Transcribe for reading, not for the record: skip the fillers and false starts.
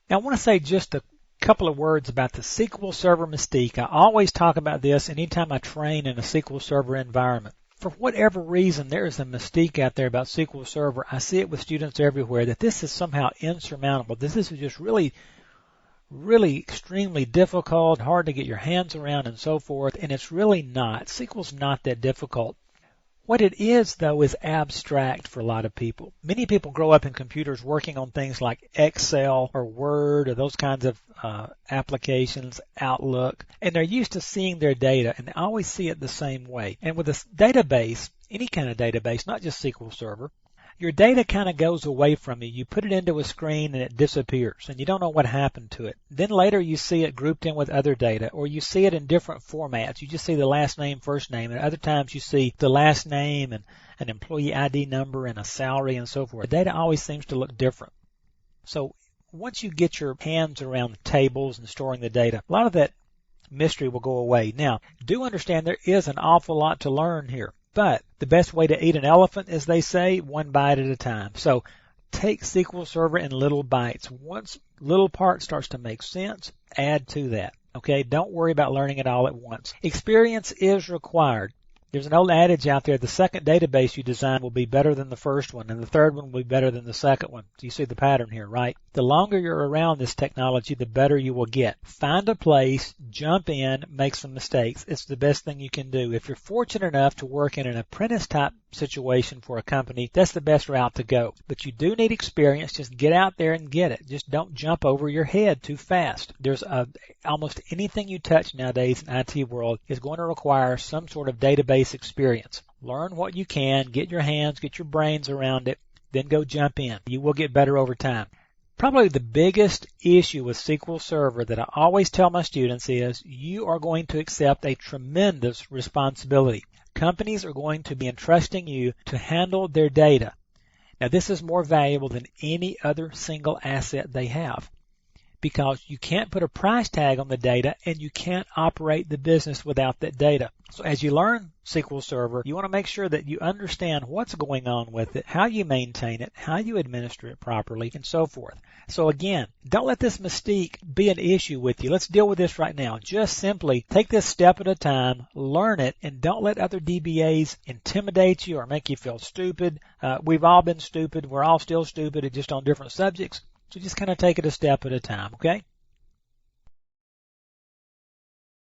Now I want to say just a couple of words about the SQL Server Mystique. I always talk about this anytime I train in a SQL Server environment. For whatever reason, there is a mystique out there about SQL Server. I see it with students everywhere that this is somehow insurmountable. This is just really extremely difficult, hard to get your hands around and so forth, and it's really not. SQL's not that difficult. What it is, though, is abstract for a lot of people. Many people grow up in computers working on things like Excel or Word or those kinds of applications, Outlook, and they're used to seeing their data, and they always see it the same way. And with a database, any kind of database, not just SQL Server, your data kind of goes away from you. You put it into a screen and it disappears, and you don't know what happened to it. Then later you see it grouped in with other data, or you see it in different formats. You just see the last name, first name, and other times you see the last name and an employee ID number and a salary and so forth. The data always seems to look different. So once you get your hands around tables and storing the data, a lot of that mystery will go away. Now, do understand there is an awful lot to learn here. But the best way to eat an elephant, as they say, one bite at a time. So take SQL Server in little bites. Once little part starts to make sense, add to that. Okay, don't worry about learning it all at once. Experience is required. There's an old adage out there, the second database you design will be better than the first one, and the third one will be better than the second one. So you see the pattern here, right? The longer you're around this technology, the better you will get. Find a place, jump in, make some mistakes. It's the best thing you can do. If you're fortunate enough to work in an apprentice-type situation for a company, that's the best route to go. But you do need experience. Just get out there and get it. Just don't jump over your head too fast. There's almost anything you touch nowadays in IT world is going to require some sort of database experience. Learn what you can, get your hands, get your brains around it, then go jump in. You will get better over time. Probably the biggest issue with SQL Server that I always tell my students is you are going to accept a tremendous responsibility. Companies are going to be entrusting you to handle their data. Now, this is more valuable than any other single asset they have because you can't put a price tag on the data and you can't operate the business without that data. So as you learn SQL Server, you want to make sure that you understand what's going on with it, how you maintain it, how you administer it properly, and so forth. So again, don't let this mystique be an issue with you. Let's deal with this right now. Just simply take this step at a time, learn it, and don't let other DBAs intimidate you or make you feel stupid. We've all been stupid. We're all still stupid, just on different subjects. So just kind of take it a step at a time, okay?